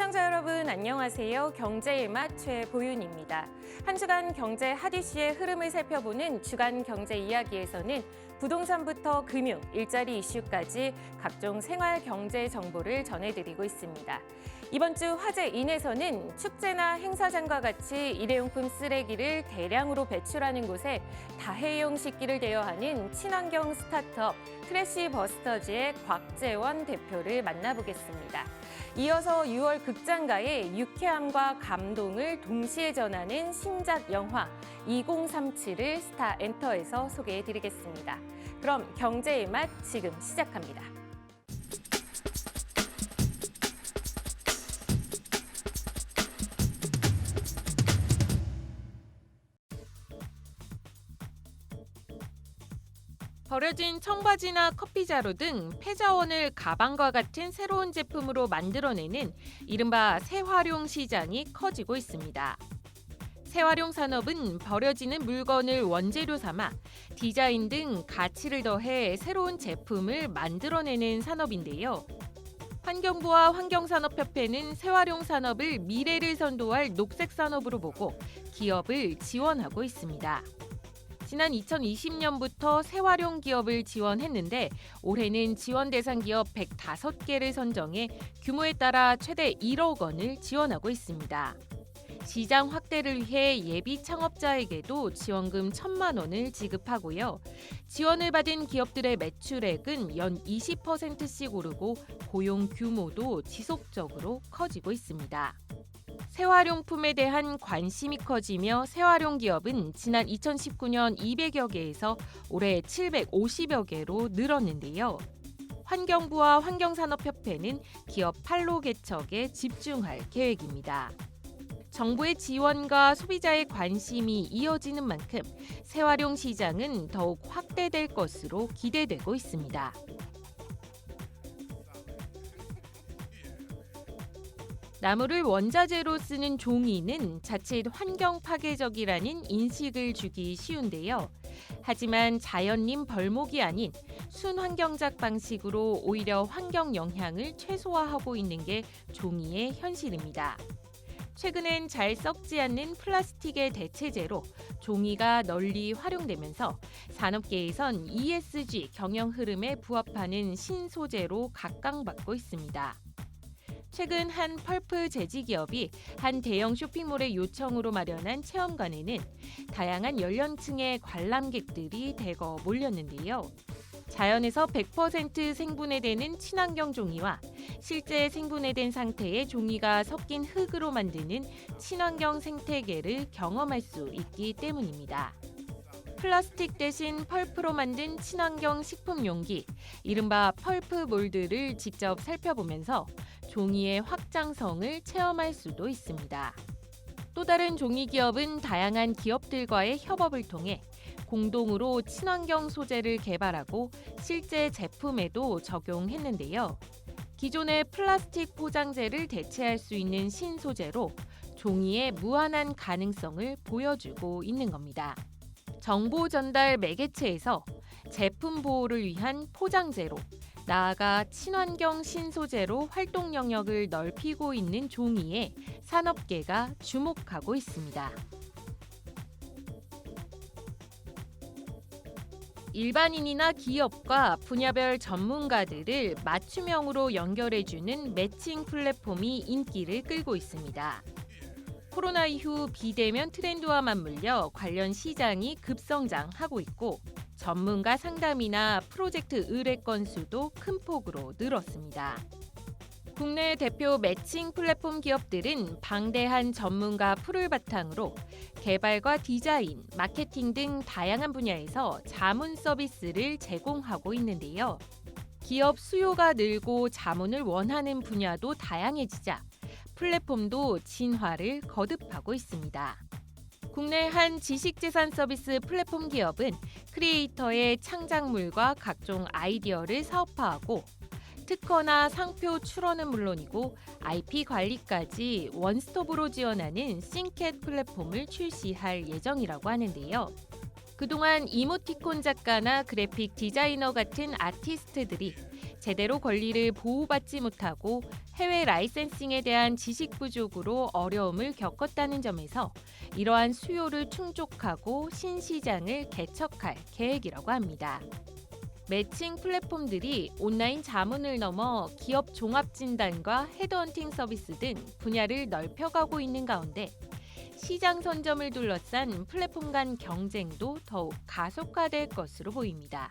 시청자 여러분 안녕하세요. 경제의 맛 최보윤입니다. 한 주간 경제 핫 이슈의 흐름을 살펴보는 주간 경제 이야기에서는 부동산부터 금융, 일자리 이슈까지 각종 생활 경제 정보를 전해드리고 있습니다. 이번 주 화제인에서는 축제나 행사장과 같이 일회용품 쓰레기를 대량으로 배출하는 곳에 다회용 식기를 대여하는 친환경 스타트업 트래시버스터즈의 곽재원 대표를 만나보겠습니다. 이어서 6월 극장가의 유쾌함과 감동을 동시에 전하는 신작 영화 2037을 스타엔터에서 소개해드리겠습니다. 그럼 경제의 맛 지금 시작합니다. 버려진 청바지나 커피자루 등 폐자원을 가방과 같은 새로운 제품으로 만들어내는 이른바 재활용 시장이 커지고 있습니다. 재활용 산업은 버려지는 물건을 원재료 삼아 디자인 등 가치를 더해 새로운 제품을 만들어내는 산업인데요. 환경부와 환경산업협회는 재활용 산업을 미래를 선도할 녹색 산업으로 보고 기업을 지원하고 있습니다. 지난 2020년부터 재활용 기업을 지원했는데 올해는 지원 대상 기업 105개를 선정해 규모에 따라 최대 1억 원을 지원하고 있습니다. 시장 확대를 위해 예비 창업자에게도 지원금 1,000만 원을 지급하고요. 지원을 받은 기업들의 매출액은 연 20%씩 오르고 고용 규모도 지속적으로 커지고 있습니다. 재활용품에 대한 관심이 커지며 재활용 기업은 지난 2019년 200여 개에서 올해 750여 개로 늘었는데요. 환경부와 환경산업협회는 기업 판로 개척에 집중할 계획입니다. 정부의 지원과 소비자의 관심이 이어지는 만큼 재활용 시장은 더욱 확대될 것으로 기대되고 있습니다. 나무를 원자재로 쓰는 종이는 자칫 환경 파괴적이라는 인식을 주기 쉬운데요. 하지만 자연림 벌목이 아닌 순환경작 방식으로 오히려 환경 영향을 최소화하고 있는 게 종이의 현실입니다. 최근엔 잘 썩지 않는 플라스틱의 대체제로 종이가 널리 활용되면서 산업계에선 ESG 경영 흐름에 부합하는 신소재로 각광받고 있습니다. 최근 한 펄프 제지 기업이 한 대형 쇼핑몰의 요청으로 마련한 체험관에는 다양한 연령층의 관람객들이 대거 몰렸는데요. 자연에서 100% 생분해되는 친환경 종이와 실제 생분해된 상태의 종이가 섞인 흙으로 만드는 친환경 생태계를 경험할 수 있기 때문입니다. 플라스틱 대신 펄프로 만든 친환경 식품 용기, 이른바 펄프 몰드를 직접 살펴보면서 종이의 확장성을 체험할 수도 있습니다. 또 다른 종이 기업은 다양한 기업들과의 협업을 통해 공동으로 친환경 소재를 개발하고 실제 제품에도 적용했는데요. 기존의 플라스틱 포장재를 대체할 수 있는 신소재로 종이의 무한한 가능성을 보여주고 있는 겁니다. 정보 전달 매개체에서 제품 보호를 위한 포장재로 나아가 친환경 신소재로 활동 영역을 넓히고 있는 종이에 산업계가 주목하고 있습니다. 일반인이나 기업과 분야별 전문가들을 맞춤형으로 연결해주는 매칭 플랫폼이 인기를 끌고 있습니다. 코로나 이후 비대면 트렌드와 맞물려 관련 시장이 급성장하고 있고 전문가 상담이나 프로젝트 의뢰 건수도 큰 폭으로 늘었습니다. 국내 대표 매칭 플랫폼 기업들은 방대한 전문가 풀을 바탕으로 개발과 디자인, 마케팅 등 다양한 분야에서 자문 서비스를 제공하고 있는데요. 기업 수요가 늘고 자문을 원하는 분야도 다양해지자 플랫폼도 진화를 거듭하고 있습니다. 국내 한 지식재산 서비스 플랫폼 기업은 크리에이터의 창작물과 각종 아이디어를 사업화하고 특허나 상표 출원은 물론이고 IP 관리까지 원스톱으로 지원하는 싱캣 플랫폼을 출시할 예정이라고 하는데요. 그동안 이모티콘 작가나 그래픽 디자이너 같은 아티스트들이 제대로 권리를 보호받지 못하고 해외 라이센싱에 대한 지식 부족으로 어려움을 겪었다는 점에서 이러한 수요를 충족하고 신시장을 개척할 계획이라고 합니다. 매칭 플랫폼들이 온라인 자문을 넘어 기업 종합 진단과 헤드헌팅 서비스 등 분야를 넓혀가고 있는 가운데 시장 선점을 둘러싼 플랫폼 간 경쟁도 더욱 가속화될 것으로 보입니다.